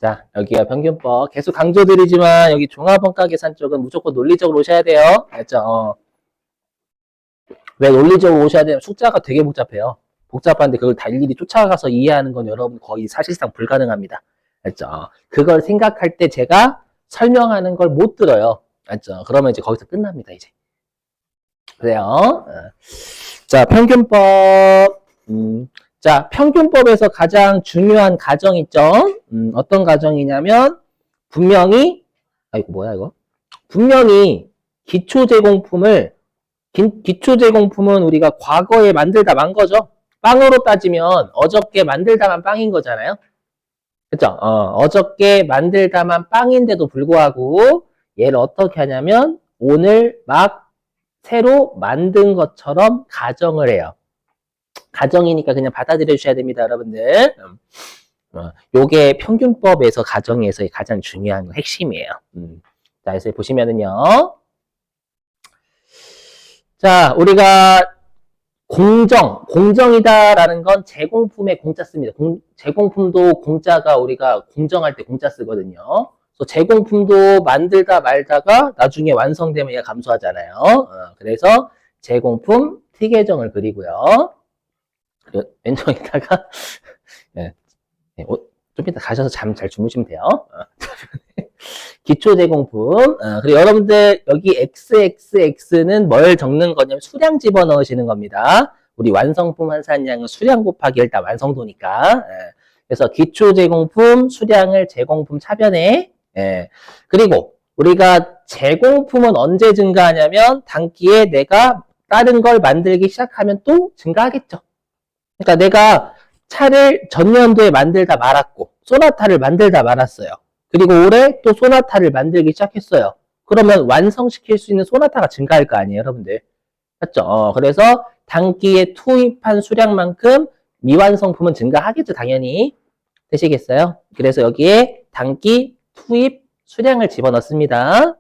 자, 여기가 평균법. 계속 강조드리지만 여기 종합원가 계산 쪽은 무조건 논리적으로 오셔야 돼요. 알죠? 왜 논리적으로 오셔야 되냐면 숫자가 되게 복잡해요. 복잡한데 그걸 다 일일이 쫓아가서 이해하는 건 여러분 거의 사실상 불가능합니다. 알죠? 그걸 생각할 때 제가 설명하는 걸 못 들어요. 알죠? 그러면 이제 거기서 끝납니다, 이제. 그래요. 자, 평균법. 자, 평균법에서 가장 중요한 가정 있죠? 어떤 가정이냐면, 분명히, 아이고, 뭐야, 이거? 분명히 기초제공품은 우리가 과거에 만들다 만 거죠? 빵으로 따지면 어저께 만들다만 빵인 거잖아요? 그쵸? 어저께 만들다만 빵인데도 불구하고 얘를 어떻게 하냐면 오늘 막 새로 만든 것처럼 가정을 해요. 가정이니까 그냥 받아들여 주셔야 됩니다, 여러분들. 요게 평균법에서 가정에서의 가장 중요한 핵심이에요. 자, 그래서 보시면은요. 자, 우리가 공정이다라는 건 제공품에 공짜 씁니다. 제공품도 공짜가 우리가 공정할 때 공짜 쓰거든요. 그래서 제공품도 만들다 말다가 나중에 완성되면 얘가 감소하잖아요. 그래서 제공품 T계정을 그리고요. 왼쪽에다가 네, 좀 이따 가셔서 잠 잘 주무시면 돼요. 기초 제공품. 그리고 여러분들 여기 XXX는 뭘 적는 거냐면 수량 집어넣으시는 겁니다. 우리 완성품 환산량은 수량 곱하기 일단 완성도니까. 그래서 기초 제공품 수량을 제공품 차변에. 그리고 우리가 제공품은 언제 증가하냐면 단기에 내가 다른 걸 만들기 시작하면 또 증가하겠죠. 그러니까 내가 차를 전년도에 만들다 말았고 소나타를 만들다 말았어요. 그리고 올해 또 소나타를 만들기 시작했어요. 그러면 완성시킬 수 있는 소나타가 증가할 거 아니에요, 여러분들. 맞죠? 그래서 단기에 투입한 수량만큼 미완성품은 증가하겠죠, 당연히. 되시겠어요? 그래서 여기에 단기 투입 수량을 집어넣습니다.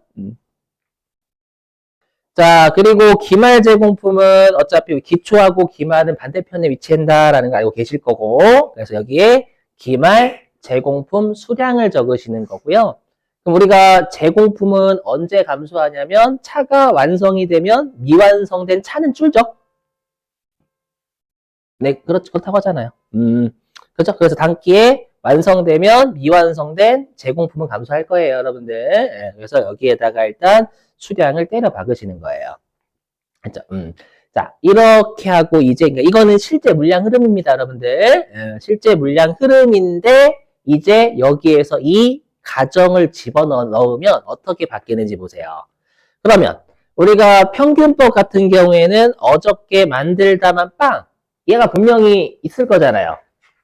자, 그리고 기말 제공품은 어차피 기초하고 기말은 반대편에 위치한다라는 거 알고 계실 거고, 그래서 여기에 기말 제공품 수량을 적으시는 거고요. 그럼 우리가 제공품은 언제 감소하냐면 차가 완성이 되면 미완성된 차는 줄죠. 네, 그렇다고 하잖아요. 그렇죠. 그래서 단기에 완성되면 미완성된 제공품은 감소할 거예요, 여러분들. 네, 그래서 여기에다가 일단 수량을 때려 박으시는 거예요. 그렇죠. 자, 이렇게 하고 이제 이거는 실제 물량 흐름입니다, 여러분들. 실제 물량 흐름인데 이제 여기에서 이 가정을 집어넣으면 어떻게 바뀌는지 보세요. 그러면 우리가 평균법 같은 경우에는 어저께 만들다만 빵 얘가 분명히 있을 거잖아요.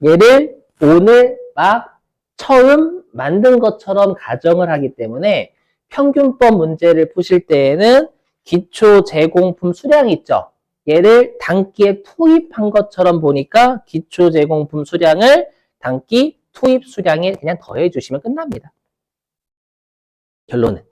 얘를 오늘 막 처음 만든 것처럼 가정을 하기 때문에 평균법 문제를 푸실 때에는 기초 제공품 수량이 있죠. 얘를 단기에 투입한 것처럼 보니까 기초 제공품 수량을 단기 투입 수량에 그냥 더해 주시면 끝납니다. 결론은.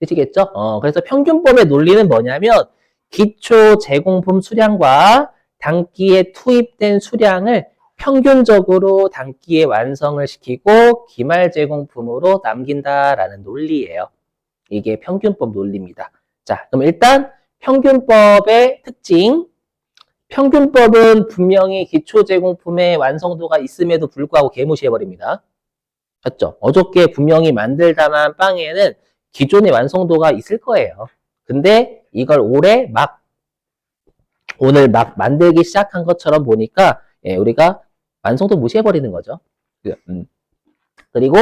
되시겠죠? 그래서 평균법의 논리는 뭐냐면 기초 제공품 수량과 단기에 투입된 수량을 평균적으로 단기에 완성을 시키고 기말 제공품으로 남긴다라는 논리예요. 이게 평균법 논리입니다. 자, 그럼 일단 평균법의 특징. 평균법은 분명히 기초 제공품의 완성도가 있음에도 불구하고 개무시해버립니다. 맞죠? 어저께 분명히 만들다만 빵에는 기존의 완성도가 있을 거예요. 근데 이걸 오늘 막 만들기 시작한 것처럼 보니까 우리가 완성도 무시해버리는 거죠. 그리고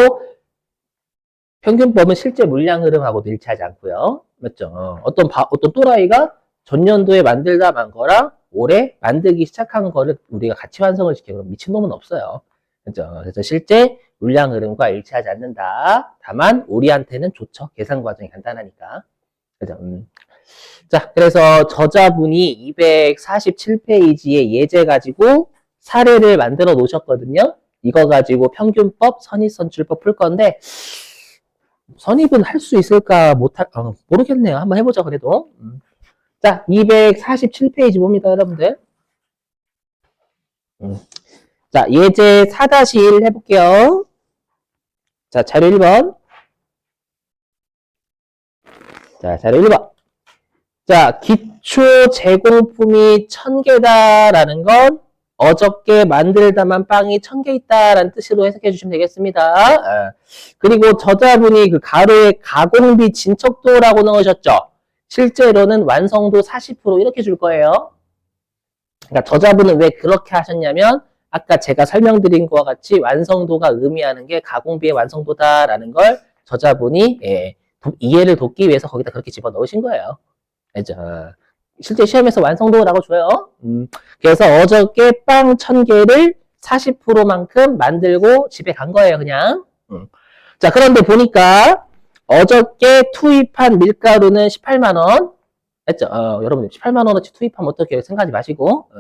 평균법은 실제 물량 흐름하고도 일치하지 않고요. 맞죠? 어떤 또라이가 전년도에 만들다 만 거랑 올해 만들기 시작한 거를 우리가 같이 완성을 시켜. 그럼 미친놈은 없어요. 그렇죠? 그래서 실제 물량 흐름과 일치하지 않는다. 다만 우리한테는 좋죠. 계산 과정이 간단하니까. 그죠? 자, 그래서 저자분이 247페이지의 예제 가지고 사례를 만들어 놓으셨거든요. 이거 가지고 평균법, 선입선출법 풀 건데 선입은 할 수 있을까 모르겠네요. 한번 해보죠, 그래도. 자, 247페이지 봅니다, 여러분들. 자, 예제 4-1 해볼게요. 자, 자료 1번. 자, 자료 1번. 자, 기초 제공품이 1000개다라는 건 어저께 만들다만 빵이 1000개 있다라는 뜻으로 해석해 주시면 되겠습니다. 그리고 저자분이 그 가로에 가공비 진척도라고 넣으셨죠. 실제로는 완성도 40% 이렇게 줄 거예요. 그러니까 저자분은 왜 그렇게 하셨냐면 아까 제가 설명드린 것과 같이 완성도가 의미하는 게 가공비의 완성도다라는 걸 저자분이 이해를 돕기 위해서 거기다 그렇게 집어넣으신 거예요. 알죠? 실제 시험에서 완성도라고 줘요. 그래서 어저께 빵 1000개를 40%만큼 만들고 집에 간 거예요, 그냥. 자, 그런데 보니까 어저께 투입한 밀가루는 18만원. 했죠? 여러분들 18만원어치 투입하면 어떻게 생각하지 마시고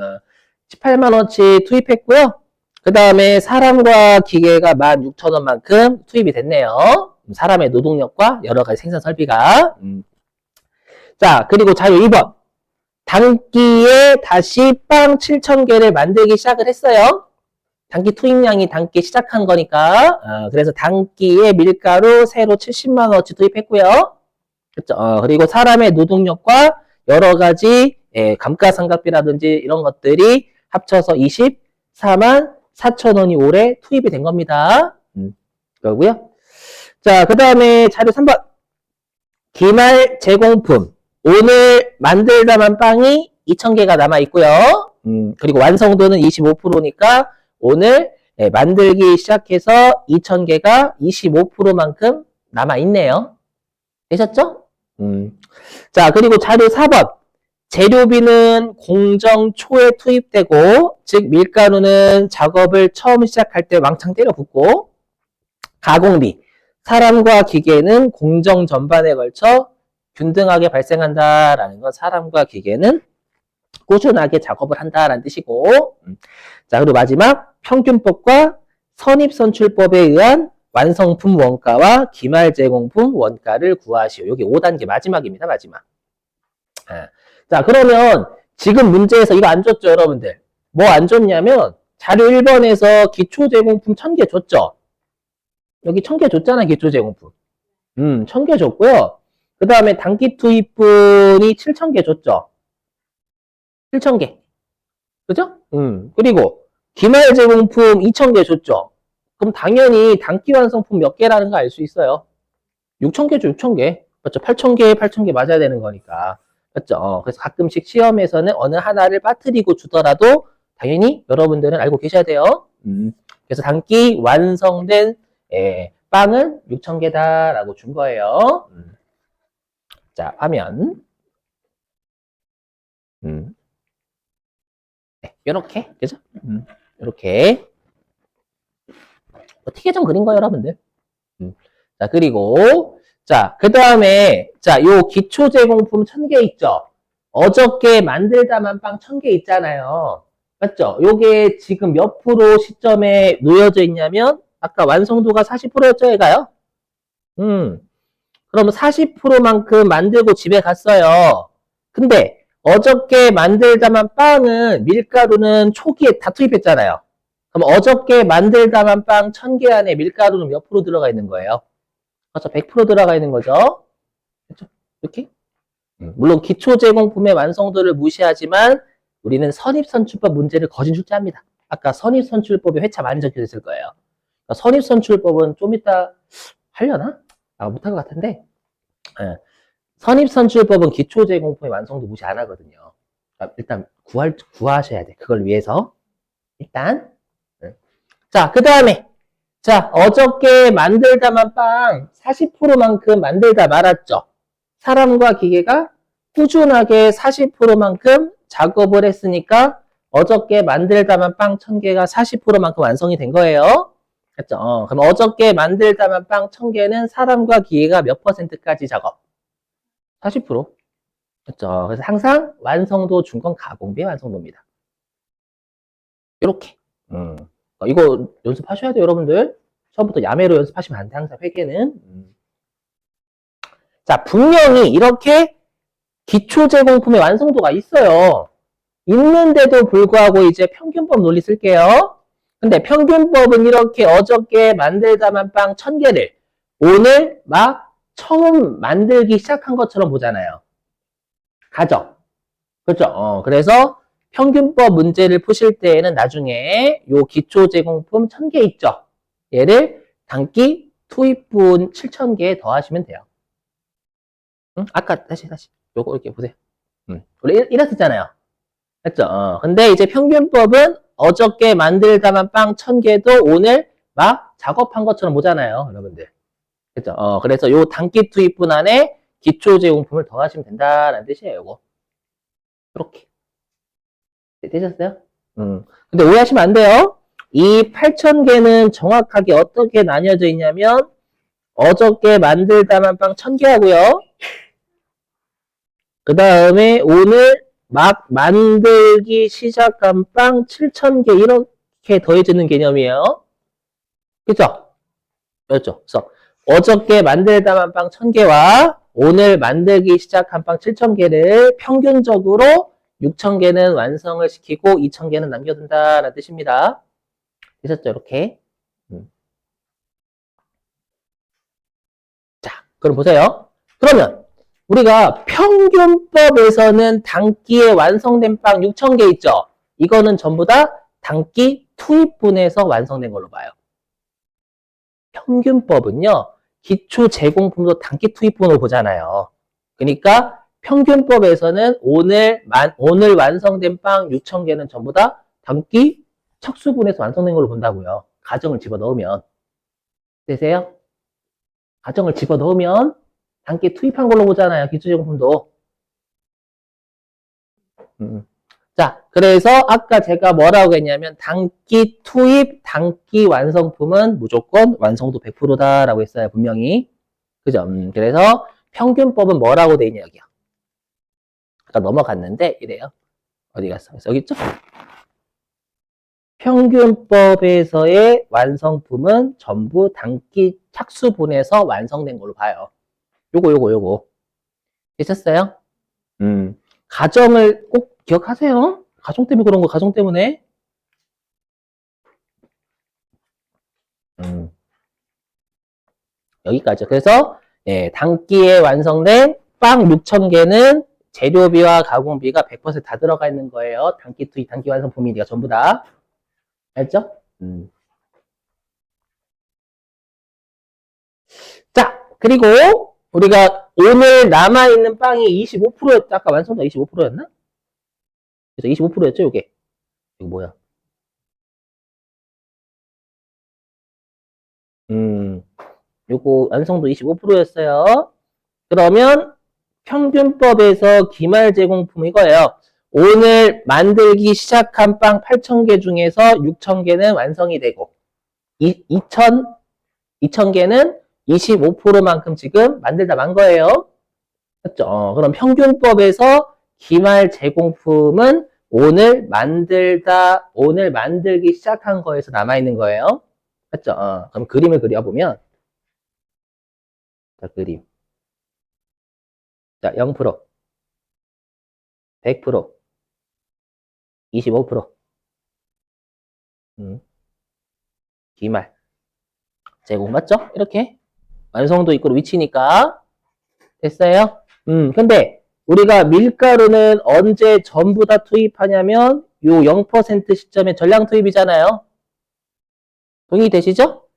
18만원어치 투입했고요. 그 다음에 사람과 기계가 16,000원만큼 투입이 됐네요. 사람의 노동력과 여러 가지 생산 설비가. 자, 그리고 자료 2번. 단기에 다시 빵 7,000개를 만들기 시작을 했어요. 단기 투입량이 단기 시작한 거니까. 그래서 단기에 밀가루 새로 70만원어치 투입했고요. 그렇죠? 그리고 사람의 노동력과 여러 가지 감가상각비라든지 이런 것들이 합쳐서 24만 4천원이 올해 투입이 된 겁니다. 그러고요. 자, 그 다음에 자료 3번. 기말 제공품. 오늘 만들다만 빵이 2,000개가 남아있고요. 그리고 완성도는 25%니까 오늘 만들기 시작해서 2,000개가 25%만큼 남아있네요. 되셨죠? 자, 그리고 자료 4번. 재료비는 공정 초에 투입되고, 즉 밀가루는 작업을 처음 시작할 때 왕창 때려 붓고, 가공비, 사람과 기계는 공정 전반에 걸쳐 균등하게 발생한다라는 건 사람과 기계는 꾸준하게 작업을 한다라는 뜻이고, 자, 그리고 마지막 평균법과 선입선출법에 의한 완성품 원가와 기말 제공품 원가를 구하시오. 여기 5단계 마지막입니다. 마지막. 자, 그러면 지금 문제에서 이거 안 줬죠, 여러분들? 뭐 안 줬냐면 자료 1번에서 기초 제공품 1000개 줬죠? 여기 1000개 줬잖아, 기초 제공품. 1000개 줬고요. 그 다음에 단기 투입분이 7000개 줬죠? 7000개. 그죠? 그리고 기말 제공품 2000개 줬죠? 그럼 당연히 단기 완성품 몇 개라는 거 알 수 있어요. 6,000개죠, 6,000개. 맞죠? 8,000개, 8,000개 맞아야 되는 거니까. 맞죠? 그래서 가끔씩 시험에서는 어느 하나를 빠뜨리고 주더라도 당연히 여러분들은 알고 계셔야 돼요. 그래서 단기 완성된 빵은 6,000개다라고 준 거예요. 자, 화면. 네, 요렇게, 그죠? 요렇게. 어떻게 좀 그린 거예요, 여러분들? 자, 그리고, 자, 그 다음에, 자, 요 기초 제공품 1000개 있죠? 어저께 만들다만 빵 1000개 있잖아요. 맞죠? 요게 지금 몇 프로 시점에 놓여져 있냐면, 아까 완성도가 40%였죠, 얘가요? 그러면 40%만큼 만들고 집에 갔어요. 근데, 어저께 만들다만 빵은 밀가루는 초기에 다 투입했잖아요. 그럼 어저께 만들다만 빵 1000개 안에 밀가루는 몇 프로 들어가 있는 거예요? 맞죠? 100% 들어가 있는 거죠. 그렇죠? 이렇게? 물론 기초 제공품의 완성도를 무시하지만 우리는 선입선출법 문제를 거진 출제합니다. 아까 선입선출법에 회차 많이 적혀 있을 거예요. 그러니까 선입선출법은 좀 이따 하려나? 못할 것 같은데 선입선출법은 기초 제공품의 완성도 무시 안 하거든요. 그러니까 일단 구하셔야 돼. 그걸 위해서 일단 자, 그 다음에, 자, 어저께 만들다만 빵 40%만큼 만들다 말았죠. 사람과 기계가 꾸준하게 40%만큼 작업을 했으니까 어저께 만들다만 빵 1000개가 40%만큼 완성이 된 거예요. 그렇죠? 그럼 어저께 만들다만 빵 1000개는 사람과 기계가 몇 %까지 작업? 40%. 그렇죠? 그래서 항상 완성도 준 건 가공비의 완성도입니다. 이렇게. 이거 연습하셔야 돼요, 여러분들. 처음부터 야매로 연습하시면 안 돼, 항상 회계는. 자, 분명히 이렇게 기초 제공품의 완성도가 있어요. 있는데도 불구하고 이제 평균법 논리 쓸게요. 근데 평균법은 이렇게 어저께 만들다만 빵 1000개를 오늘 막 처음 만들기 시작한 것처럼 보잖아요. 가죠? 그렇죠? 그래서 평균법 문제를 푸실 때에는 나중에 요 기초 제공품 1000개 있죠? 얘를 단기 투입분 7000개 더하시면 돼요. 응? 아까 다시 요거 이렇게 보세요. 우리 이랬었잖아요. 맞죠? 근데 이제 평균법은 어저께 만들다만 빵 1000개도 오늘 막 작업한 것처럼 보잖아요, 여러분들. 그죠? 그래서 요 단기 투입분 안에 기초 제공품을 더하시면 된다라는 뜻이에요, 요거. 이렇게. 되셨어요? 근데 오해하시면 안 돼요. 이 8000개는 정확하게 어떻게 나뉘어져 있냐면 어저께 만들다만 빵 1000개 하고요. 그 다음에 오늘 막 만들기 시작한 빵 7000개 이렇게 더해지는 개념이에요. 그죠? 그렇죠. 그래서 어저께 만들다만 빵 1000개와 오늘 만들기 시작한 빵 7000개를 평균적으로 6000개는 완성을 시키고 2000개는 남겨둔다라는 뜻입니다. 되셨죠? 이렇게. 자, 그럼 보세요. 그러면 우리가 평균법에서는 단기에 완성된 빵 6000개 있죠? 이거는 전부 다 단기 투입분에서 완성된 걸로 봐요. 평균법은요, 기초 제공품도 단기 투입분으로 보잖아요. 그러니까 평균법에서는 오늘 완성된 빵 6000개는 전부 다 단기 척수분에서 완성된 걸로 본다고요. 가정을 집어넣으면. 되세요? 가정을 집어넣으면 단기 투입한 걸로 보잖아요. 기초 제공품도. 자, 그래서 아까 제가 뭐라고 했냐면 단기 투입, 단기 완성품은 무조건 완성도 100%다라고 했어요. 분명히. 그죠? 그래서 평균법은 뭐라고 돼 있냐 여기요. 아까 넘어갔는데 이래요. 어디 갔어? 여기 있죠? 평균법에서의 완성품은 전부 단기 착수분에서 완성된 걸로 봐요. 요거. 되셨어요? 가정을 꼭 기억하세요. 가정 때문에 그런 거, 가정 때문에. 여기까지. 그래서, 예, 단기에 완성된 빵 6000개는 재료비와 가공비가 100%다 들어가 있는 거예요. 단기 투입, 단기 완성품이니까 전부 다. 알죠? 자, 그리고 우리가 오늘 남아있는 빵이 25%였다. 아까 완성도가 25%였나? 그래서 25%였죠, 이게. 이거 뭐야? 요거 완성도 25%였어요. 그러면 평균법에서 기말 제공품 이거예요. 오늘 만들기 시작한 빵 8000개 중에서 6000개는 완성이 되고 2000개는 25%만큼 지금 만들다 만 거예요. 맞죠? 그럼 평균법에서 기말 제공품은 오늘 만들기 시작한 거에서 남아있는 거예요. 맞죠? 그럼 그림을 그려보면 자, 그림. 자, 0%, 100%, 25%. 기말. 제공 맞죠? 이렇게. 완성도 있고 위치니까. 됐어요? 근데 우리가 밀가루는 언제 전부 다 투입하냐면 요 0% 시점에 전량 투입이잖아요. 동의되시죠?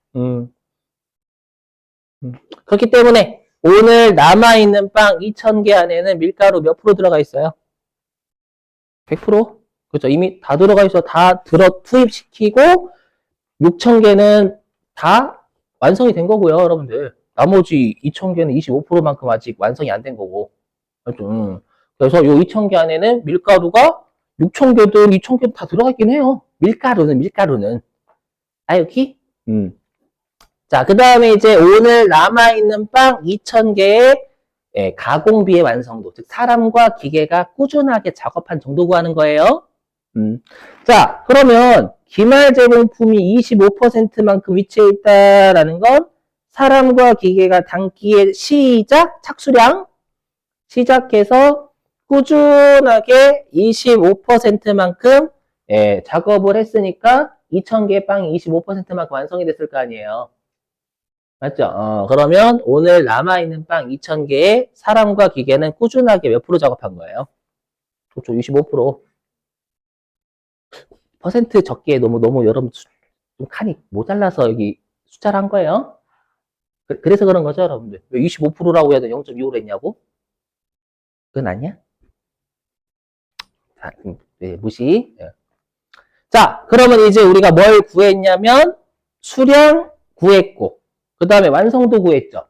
그렇기 때문에 오늘 남아있는 빵 2000개 안에는 밀가루 몇 프로 들어가 있어요? 100%? 그렇죠. 이미 다 들어가 있어. 다 투입시키고 6000개는 다 완성이 된 거고요, 여러분들. 나머지 2000개는 25%만큼 아직 완성이 안 된 거고. 그렇죠. 그래서 요 2000개 안에는 밀가루가 6000개든 2000개든 다 들어가 있긴 해요. 밀가루는. 아, 여기? 자, 그 다음에 이제 오늘 남아있는 빵 2000개의 가공비의 완성도, 즉 사람과 기계가 꾸준하게 작업한 정도 구하는 거예요. 자, 그러면 기말 제공품이 25%만큼 위치해 있다라는 건 사람과 기계가 단기에 착수량 시작해서 꾸준하게 25%만큼 작업을 했으니까 2,000개의 빵이 25%만큼 완성이 됐을 거 아니에요. 맞죠? 그러면 오늘 남아있는 빵 2,000개에 사람과 기계는 꾸준하게 몇 프로 작업한 거예요? 그렇죠. 25%. 퍼센트 적기에 너무 여러분 좀 칸이 모자라서 여기 숫자를 한 거예요. 그래서 그런 거죠, 여러분들. 왜 25%라고 해도 0.25로 했냐고? 그건 아니야? 자, 네, 무시. 네. 자, 그러면 이제 우리가 뭘 구했냐면 수량 구했고 그 다음에 완성도 구했죠.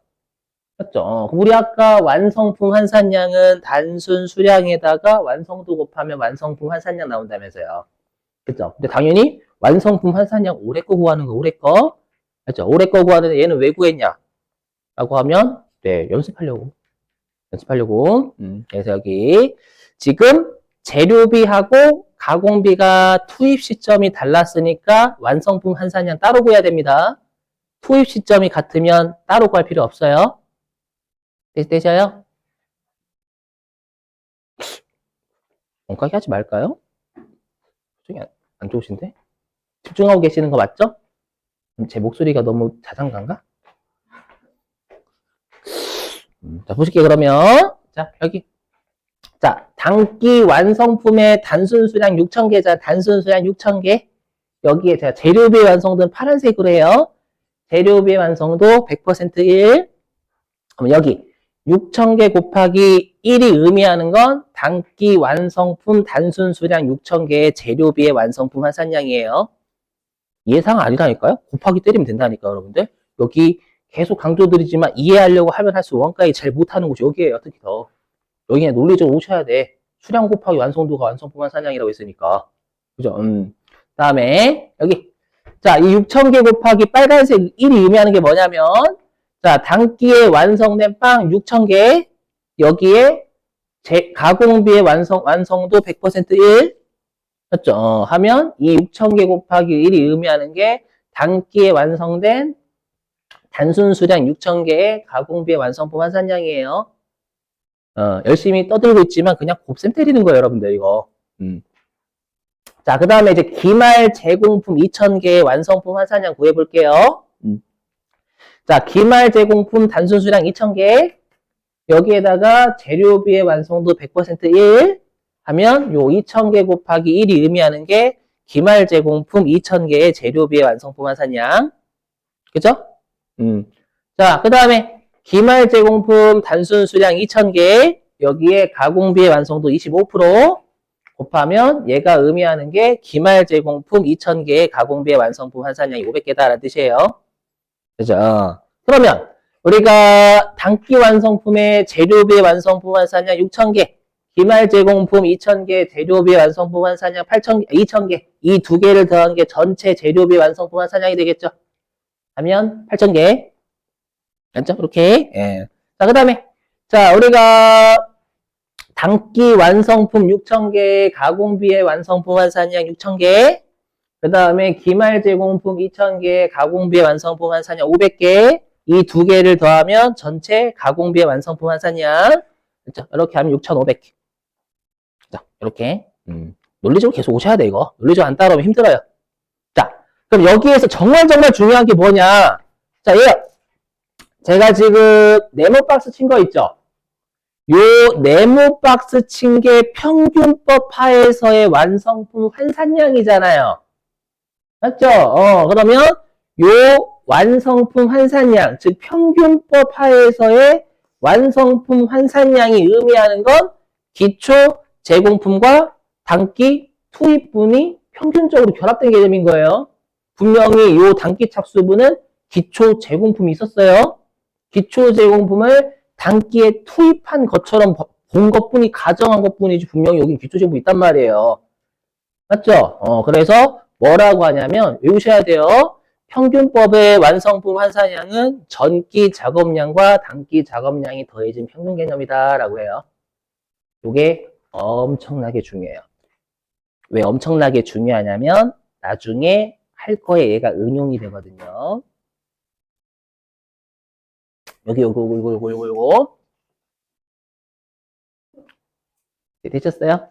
맞죠? 우리 아까 완성품 환산량은 단순 수량에다가 완성도 곱하면 완성품 환산량 나온다면서요. 그죠? 근데 당연히 완성품 환산량 올해 거 구하는 거 올해 거. 맞죠? 올해 거 구하는데 얘는 왜 구했냐? 라고 하면 네, 연습하려고. 그래서 여기 지금 재료비하고 가공비가 투입 시점이 달랐으니까 완성품 환산량 따로 구해야 됩니다. 투입 시점이 같으면 따로 구할 필요 없어요. 되셔요? 엉까기 하지 말까요? 안 좋으신데? 집중하고 계시는 거 맞죠? 제 목소리가 너무 자장가인가? 자, 보실게요, 그러면. 자, 여기. 자, 단기 완성품의 단순 수량 6,000개자, 단순 수량 6,000개. 여기에 제가 재료비 완성도는 파란색으로 해요. 재료비 완성도 100% 1. 그럼 여기 6,000개 곱하기 1이 의미하는 건 단기 완성품 단순 수량 6,000개의 재료비의 완성품 환산량이에요. 예상 아니라니까요? 곱하기 때리면 된다니까요, 여러분들. 여기 계속 강조드리지만 이해하려고 하면 할수록 원가에 제일 못하는 곳이 여기에요, 특히 더. 여기 그냥 논리적으로 오셔야 돼. 수량 곱하기 완성도가 완성품 환산량이라고 했으니까. 그죠? 다음에 여기 자, 이 6,000개 곱하기 빨간색 1이 의미하는 게 뭐냐면 자, 단기에 완성된 빵 6,000개 여기에 가공비의 완성도 100% 1 맞죠? 하면 이 6,000개 곱하기 1이 의미하는 게 단기에 완성된 단순 수량 6,000개의 가공비의 완성품 환산량이에요. 열심히 떠들고 있지만 그냥 곱셈 때리는 거예요, 여러분들 이거. 자, 그 다음에 이제 기말 제공품 2,000개의 완성품 환산량 구해볼게요. 자, 기말 제공품 단순 수량 2,000개 여기에다가 재료비의 완성도 100% 1 하면 요 2,000개 곱하기 1이 의미하는 게 기말 제공품 2,000개의 재료비의 완성품 환산량. 그죠? 자, 그 다음에 기말 제공품 단순 수량 2,000개 여기에 가공비의 완성도 25% 곱하면 얘가 의미하는 게 기말 제공품 2,000개의 가공비의 완성품 환산량이 500개다라는 뜻이에요. 그죠? 그러면 우리가 단기 완성품의 재료비 완성품 환산량 6,000개, 기말 제공품 2,000개, 재료비 완성품 환산량 2,000개, 이 두 개를 더한 게 전체 재료비 완성품 환산량이 되겠죠? 하면 8,000개. 맞죠? 이렇게. 예. 자, 그 다음에, 자, 우리가 단기 완성품 6,000개, 가공비의 완성품 환산량 6,000개, 그 다음에 기말 제공품 2,000개, 가공비의 완성품 환산량 500개, 이 두 개를 더하면 전체 가공비의 완성품 환산량, 그렇죠? 이렇게 하면 6,500개. 자, 이렇게. 논리적으로 계속 오셔야 돼, 이거. 논리적으로 안 따라오면 힘들어요. 자, 그럼 여기에서 정말 중요한 게 뭐냐? 자, 제가 지금 네모 박스 친 거 있죠? 요 네모 박스 친 게 평균법 하에서의 완성품 환산량이잖아요. 맞죠? 그러면 요 완성품 환산량, 즉 평균법 하에서의 완성품 환산량이 의미하는 건 기초 제공품과 단기 투입분이 평균적으로 결합된 개념인 거예요. 분명히 요 단기 착수분은 기초 제공품이 있었어요. 기초 제공품을 단기에 투입한 것처럼 본 것뿐이 가정한 것뿐이지 분명히 여기 기초 제공품이 있단 말이에요. 맞죠? 그래서 뭐라고 하냐면 외우셔야 돼요. 평균법의 완성품 환산량은 전기 작업량과 단기 작업량이 더해진 평균 개념이다 라고 해요. 이게 엄청나게 중요해요. 왜 엄청나게 중요하냐면 나중에 할 거에 얘가 응용이 되거든요. 여기 요거 되셨어요?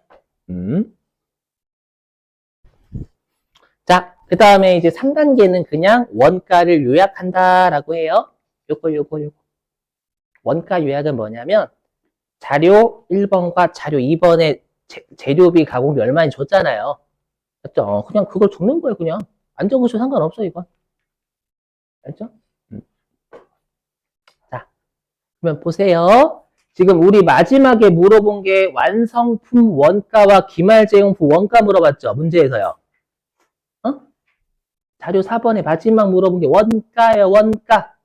자, 그 다음에 이제 3단계는 그냥 원가를 요약한다라고 해요. 요거. 원가 요약은 뭐냐면 자료 1번과 자료 2번의 재료비 가공비 얼마나 줬잖아요. 맞죠? 그냥 그걸 적는 거예요, 그냥. 안 적으셔도 상관없어, 이건. 알죠? 자, 그러면 보세요. 지금 우리 마지막에 물어본 게 완성품 원가와 기말제용품 원가 물어봤죠? 문제에서요. 어? 자료 4번에 마지막 물어본 게 원가예요, 원가.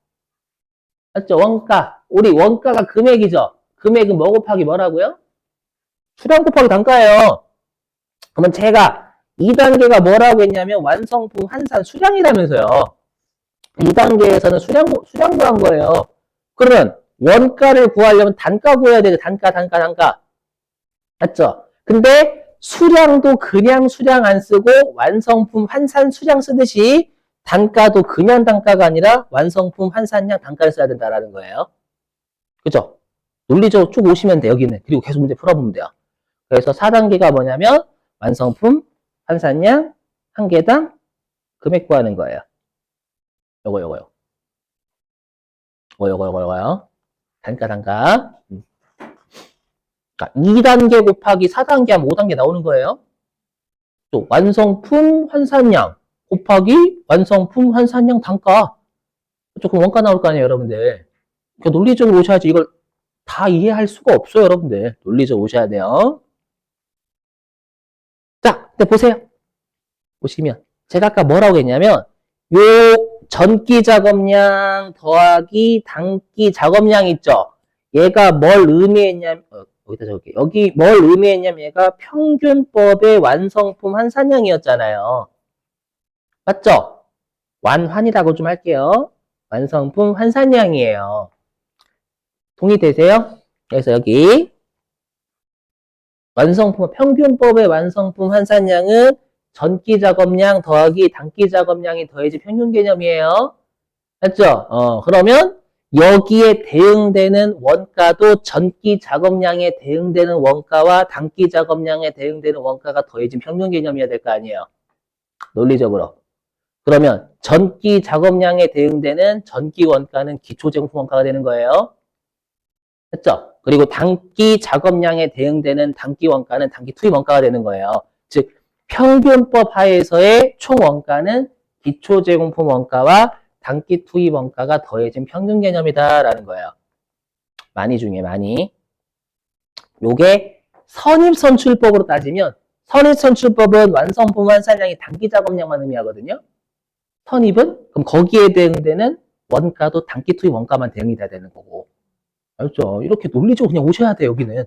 맞죠? 원가. 우리 원가가 금액이죠? 금액은 뭐 곱하기 뭐라고요? 수량 곱하기 단가예요. 그러면 제가 2단계가 뭐라고 했냐면 완성품 환산 수량이라면서요. 2단계에서는 수량 구한 거예요. 그러면 원가를 구하려면 단가 구해야 되죠. 단가. 맞죠? 근데 수량도 그냥 수량 안 쓰고 완성품 환산 수량 쓰듯이 단가도 그냥 단가가 아니라 완성품 환산량 단가를 써야 된다라는 거예요. 그죠? 논리적으로 쭉 오시면 돼, 여기는. 그리고 계속 문제 풀어보면 돼요. 그래서 4단계가 뭐냐면 완성품 환산량 한 개당 금액 구하는 거예요. 요거요. 단가. 그러니까 2단계 곱하기 4단계 하면 5단계 나오는 거예요. 또 완성품 환산량 곱하기 완성품 환산량 단가. 조금 원가 나올 거 아니에요, 여러분들. 그러니까 논리적으로 오셔야지. 이걸 다 이해할 수가 없어요, 여러분들. 논리적으로 오셔야 돼요. 자, 근데 보세요. 보시면 제가 아까 뭐라고 했냐면 요 전기 작업량 더하기 단기 작업량 있죠. 얘가 뭘 의미했냐면 여기다 적을게. 여기 뭘 의미했냐면 얘가 평균법의 완성품 환산량이었잖아요. 맞죠? 완환이라고 좀 할게요. 완성품 환산량이에요. 동의되세요? 그래서 여기 평균법의 완성품 환산량은 전기 작업량 더하기 단기 작업량이 더해진 평균 개념이에요. 맞죠? 그러면 여기에 대응되는 원가도 전기 작업량에 대응되는 원가와 단기 작업량에 대응되는 원가가 더해진 평균 개념이어야 될 거 아니에요. 논리적으로. 그러면 전기 작업량에 대응되는 전기 원가는 기초 제공품 원가가 되는 거예요. 맞죠? 그리고 단기 작업량에 대응되는 단기 원가는 단기 투입 원가가 되는 거예요. 즉 평균법 하에서의 총 원가는 기초 제공품 원가와 단기 투입 원가가 더해진 평균 개념이다라는 거예요. 많이 중에 많이. 요게 선입선출법으로 따지면 선입선출법은 완성품 환산량이 단기 작업량만 의미하거든요. 선입은 그럼 거기에 대응되는 원가도 단기 투입 원가만 대응이 돼야 되는 거고. 알죠? 이렇게 논리적으로 그냥 오셔야 돼, 여기는.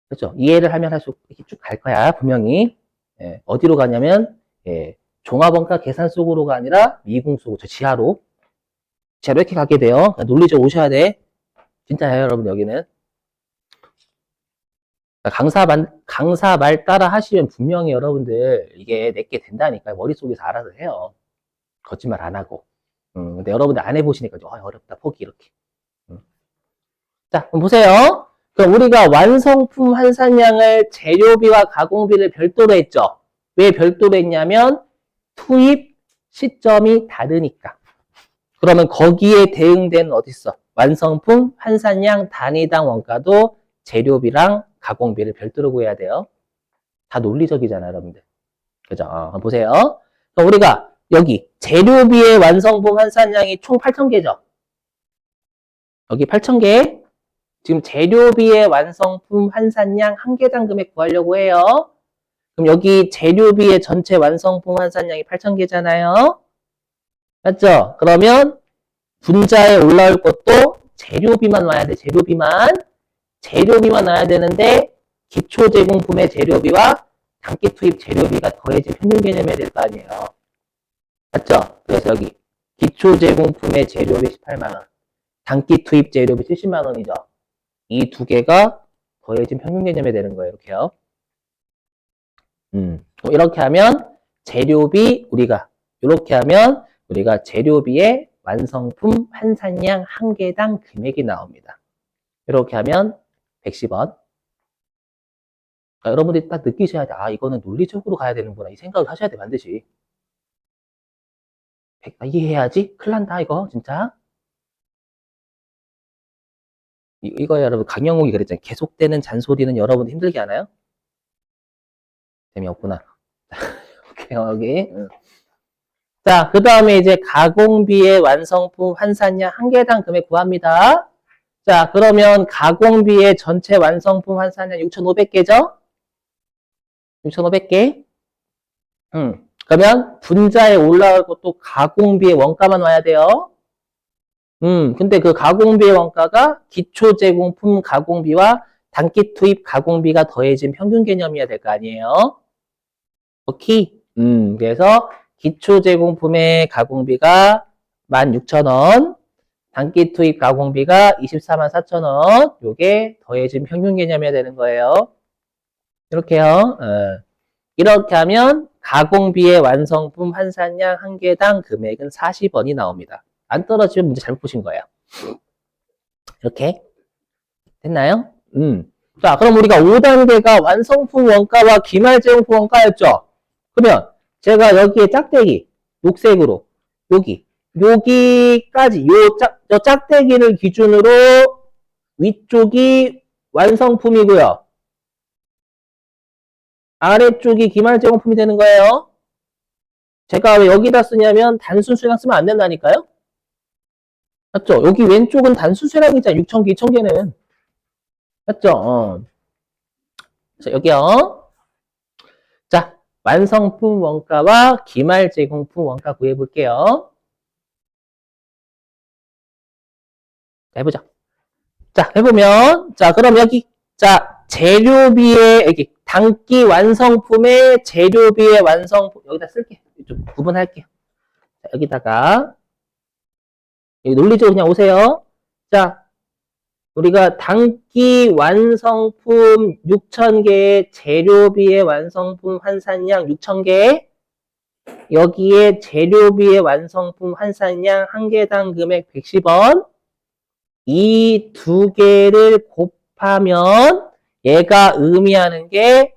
그렇죠? 이해를 하면 할수록 이렇게 쭉 갈 거야, 분명히. 예, 어디로 가냐면, 예, 종합원가 계산 속으로가 아니라 미궁 속으로, 저 지하로. 지하로 이렇게 가게 돼요. 논리적으로 오셔야 돼. 진짜예요, 여러분, 여기는. 강사 말 따라 하시면 분명히 여러분들 이게 내게 된다니까 머릿속에서 알아서 해요. 거짓말 안 하고. 근데 여러분들 안 해보시니까 어렵다, 포기, 이렇게. 자, 그럼 보세요. 그럼 우리가 완성품 환산량을 재료비와 가공비를 별도로 했죠. 왜 별도로 했냐면 투입 시점이 다르니까. 그러면 거기에 대응되는 어딨어? 완성품 환산량 단위당 원가도 재료비랑 가공비를 별도로 구해야 돼요. 다 논리적이잖아, 여러분들. 그죠? 보세요. 그럼 우리가 여기 재료비의 완성품 환산량이 총 8,000개죠. 여기 8,000개. 지금 재료비의 완성품 환산량 한 개당 금액 구하려고 해요. 그럼 여기 재료비의 전체 완성품 환산량이 8,000개잖아요. 맞죠? 그러면 분자에 올라올 것도 재료비만 와야 돼. 재료비만 와야 되는데 기초 제공품의 재료비와 단기 투입 재료비가 더해진 평균 개념이 될 거 아니에요. 맞죠? 그래서 여기 기초 제공품의 재료비 18만 원, 단기 투입 재료비 70만 원이죠. 이 두 개가 더해진 평균 개념이 되는 거예요. 이렇게요. 이렇게 하면 이렇게 하면 우리가 재료비의 완성품 환산량 한 개당 금액이 나옵니다. 이렇게 하면 110원. 그러니까 여러분들이 딱 느끼셔야 돼. 아, 이거는 논리적으로 가야 되는구나. 이 생각을 하셔야 돼, 반드시. 이해해야지. 큰일 난다, 이거, 진짜. 이거 여러분, 강영욱이 그랬잖아요. 계속되는 잔소리는 여러분 힘들게 하나요? 재미없구나. 오케이, 여기. 자, 그 다음에 이제 가공비의 완성품 환산량 한 개당 금액 구합니다. 자, 그러면 가공비의 전체 완성품 환산량 6,500개죠? 6,500개. 그러면 분자에 올라갈 것도 가공비의 원가만 와야 돼요. 근데 그 가공비의 원가가 기초제공품 가공비와 단기 투입 가공비가 더해진 평균 개념이어야 될 거 아니에요? 오케이. 그래서 기초제공품의 가공비가 16,000원, 단기 투입 가공비가 244,000원, 요게 더해진 평균 개념이어야 되는 거예요. 이렇게요. 이렇게 하면 가공비의 완성품 환산량 한 개당 금액은 40원이 나옵니다. 안 떨어지면 문제 잘못 보신 거예요. 이렇게 됐나요? 자, 그럼 우리가 5단계가 완성품 원가와 기말제공품 원가였죠? 그러면 제가 여기에 짝대기 녹색으로 여기까지 요 짝대기를 기준으로 위쪽이 완성품이고요. 아래쪽이 기말제공품이 되는 거예요. 제가 왜 여기다 쓰냐면 단순 수량 쓰면 안 된다니까요? 맞죠? 여기 왼쪽은 단순 수량이잖아. 6,000개, 2,000개는. 맞죠? 자, 여기요. 자, 완성품 원가와 기말제공품 원가 구해볼게요. 자, 해보자. 자, 해보면, 자, 그럼 여기, 자, 재료비의, 여기, 단기 완성품의 재료비의 완성품, 여기다 쓸게. 좀 구분할게요. 자, 여기다가, 여기 논리적으로 그냥 오세요. 자, 우리가 단기 완성품 6,000개의 재료비의 완성품 환산량 6,000개, 여기에 재료비의 완성품 환산량 한 개당 금액 110원, 이 두 개를 곱하면 얘가 의미하는 게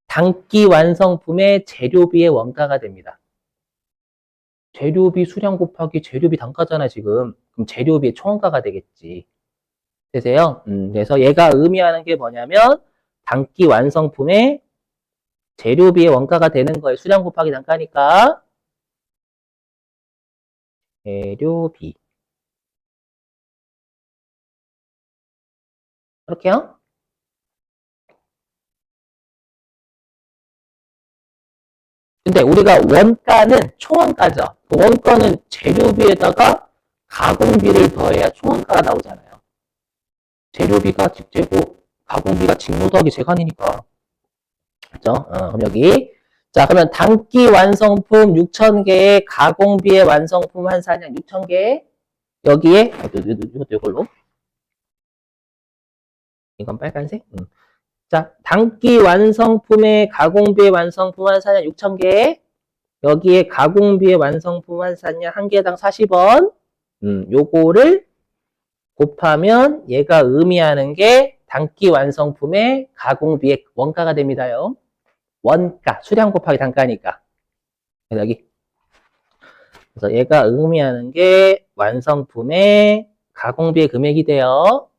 단기 완성품의 재료비의 원가가 됩니다. 재료비 수량 곱하기 재료비 단가잖아, 지금. 그럼 재료비의 총원가가 되겠지. 되세요? 그래서 얘가 의미하는 게 뭐냐면 단기 완성품의 재료비의 원가가 되는 거예요. 수량 곱하기 단가니까. 재료비. 그렇게요? 근데 우리가 원가는 총원가죠. 원가는 재료비에다가 가공비를 더해야 총원가가 나오잖아요. 재료비가 직재고 가공비가 직노 더하기 재간이니까. 그죠? 그럼 여기. 자, 그러면 단기 완성품 6,000개의 가공비의 완성품 환산량 6,000개. 여기에, 이것도 이걸로. 이건 빨간색. 자, 단기 완성품의 가공비의 완성품 환산량 6,000개. 여기에 가공비의 완성품 환산량 한 개당 40원. 요거를 곱하면 얘가 의미하는 게 단기 완성품의 가공비의 원가가 됩니다요. 원가, 수량 곱하기 단가니까. 그래서 여기. 그래서 얘가 의미하는 게 완성품의 가공비의 금액이 돼요.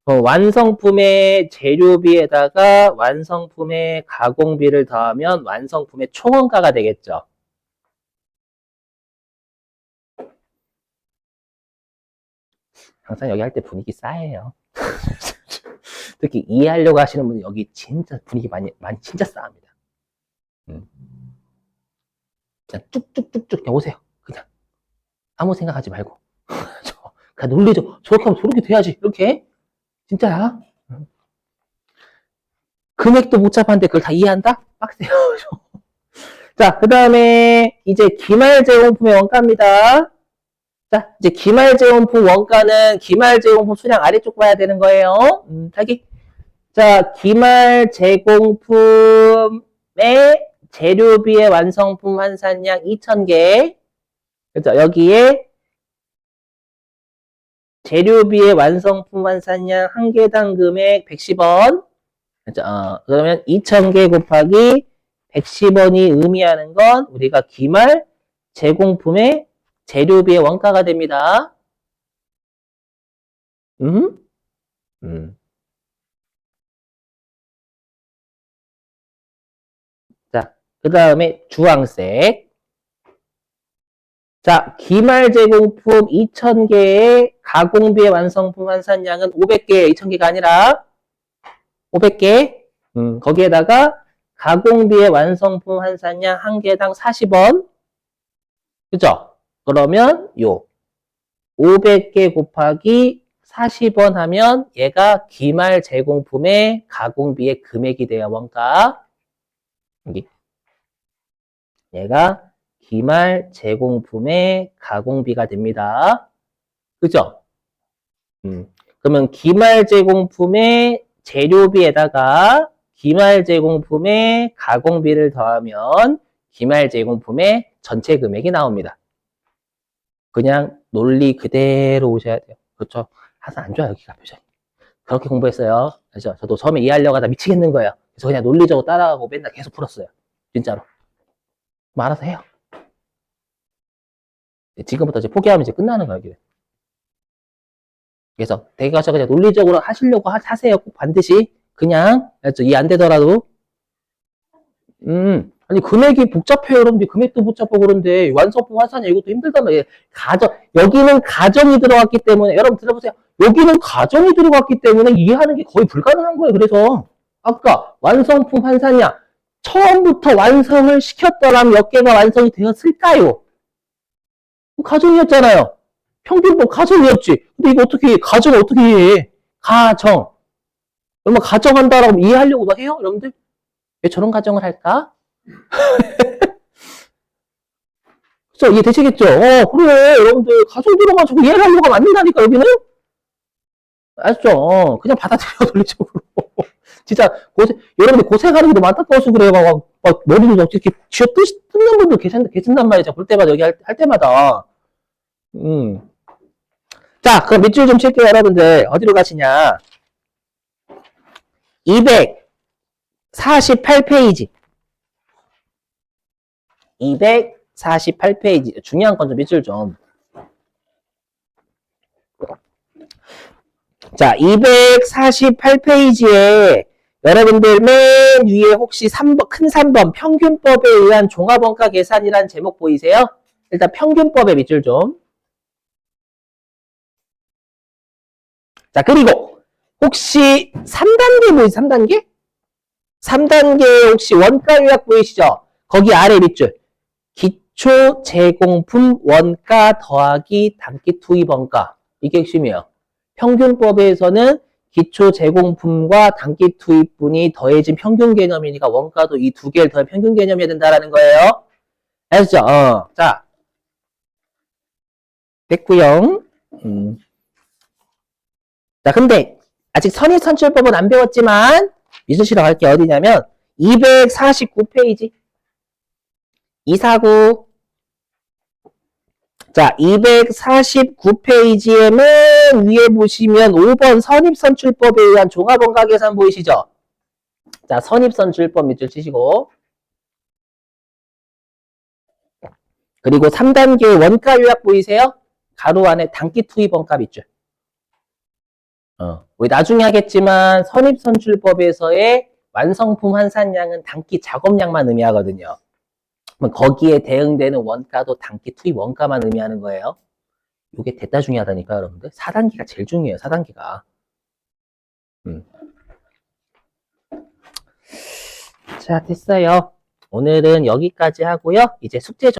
완성품의 재료비에다가 완성품의 가공비를 더하면 완성품의 총원가가 되겠죠. 항상 여기 할 때 분위기 싸해요. 특히 이해하려고 하시는 분은 여기 진짜 분위기 많이 진짜 싸합니다. 그냥 쭉쭉쭉쭉 그냥 오세요. 그냥 아무 생각하지 말고 그냥 논리죠. 저렇게 하면 저렇게 돼야지. 이렇게 진짜야. 금액도 복잡한데 그걸 다 이해한다? 빡세요. 자, 그 다음에 이제 기말제공품의 원가입니다. 자, 이제 기말제공품 원가는 기말제공품 수량 아래쪽 봐야 되는 거예요. 타기. 자, 기말제공품의 재료비의 완성품 환산량 2,000개. 그죠? 여기에 재료비의 완성품 환산량 한 개당 금액 110원. 그죠? 그러면 2,000개 곱하기 110원이 의미하는 건 우리가 기말 제공품의 재료비의 원가가 됩니다. 음? 자, 그 다음에 주황색. 자, 기말 제공품 2,000개의 가공비의 완성품 환산량은 500개, 2,000개가 아니라 500개. 거기에다가 가공비의 완성품 환산량 한 개당 40원. 그죠? 그러면 요 500개 곱하기 40원 하면 얘가 기말 제공품의 가공비의 금액이 돼요. 원가. 여기. 얘가 기말 제공품의 가공비가 됩니다. 그죠? 그러면 기말 제공품의 재료비에다가 기말 제공품의 가공비를 더하면 기말 제공품의 전체 금액이 나옵니다. 그냥 논리 그대로 오셔야 돼요. 그렇죠? 항상 안 좋아요, 여기가 표정이. 그렇게 공부했어요. 그렇죠? 저도 처음에 이해하려고 하다 미치겠는 거예요. 그래서 그냥 논리적으로 따라가고 맨날 계속 풀었어요. 진짜로. 뭐 알아서 해요. 지금부터 이제 포기하면 이제 끝나는 거예요, 여기. 그래서 되게 가서 그냥 논리적으로 하시려고 하세요. 꼭 반드시. 그냥, 이해 안 되더라도. 아니, 금액이 복잡해요. 여러분들 금액도 복잡하고 그런데, 완성품 환산이 이것도 힘들단 말이에요. 여기는 가정이 들어갔기 때문에, 여러분 들어보세요. 여기는 가정이 들어갔기 때문에 이해하는 게 거의 불가능한 거예요. 그래서, 아까 완성품 환산량, 처음부터 완성을 시켰더라면 몇 개가 완성이 되었을까요? 가정이었잖아요. 평균법 가정이었지. 근데 이거 어떻게, 가정 어떻게 이해해? 가정. 얼마 가정한다라고 이해하려고 막 해요? 여러분들? 왜 저런 가정을 할까? 그쵸? 이해되시겠죠? 그래. 여러분들, 가정 들어가지고 이해를 하려고 하면 안 된다니까, 여기는? 아시죠? 그냥 받아들여, 논리적으로. 진짜, 여러분들 고생하는 게 너무 안타까워서 그래요. 막 머리를 막 이렇게 쥐어 뜯는 분들 계신단 말이죠. 볼 때마다, 여기 할 때마다. 자, 그럼 밑줄 좀 칠게요, 여러분들. 어디로 가시냐? 248페이지. 248페이지. 중요한 건 좀 밑줄 좀. 자, 248페이지에 여러분들 맨 위에 혹시 3번, 큰 3번 평균법에 의한 종합원가 계산이라는 제목 보이세요? 일단 평균법의 밑줄 좀. 자, 그리고 혹시 3단계 보이세요? 3단계? 3단계 혹시 원가 요약 보이시죠? 거기 아래 밑줄. 기초 제공품 원가 더하기 단기 투입 원가. 이게 핵심이에요. 평균법에서는 기초 제공품과 단기 투입분이 더해진 평균 개념이니까 원가도 이 두 개를 더해 평균 개념이어야 된다라는 거예요. 아시죠? 자, 됐고요. 자, 근데 아직 선의선출법은 안 배웠지만 미술실에 갈 게 어디냐면 249페이지 249. 자, 249페이지에 맨 위에 보시면 5번 선입선출법에 의한 종합원가 계산 보이시죠? 자, 선입선출법 밑줄 치시고 그리고 3단계 원가 요약 보이세요? 가로 안에 단기 투입 원가 밑줄. 우리 나중에 하겠지만 선입선출법에서의 완성품 환산량은 단기 작업량만 의미하거든요. 거기에 대응되는 원가도 단기 투입 원가만 의미하는 거예요. 이게 대따 중요하다니까 여러분들. 4단계가 제일 중요해요. 4단계가. 자, 됐어요. 오늘은 여기까지 하고요. 이제 숙제 좀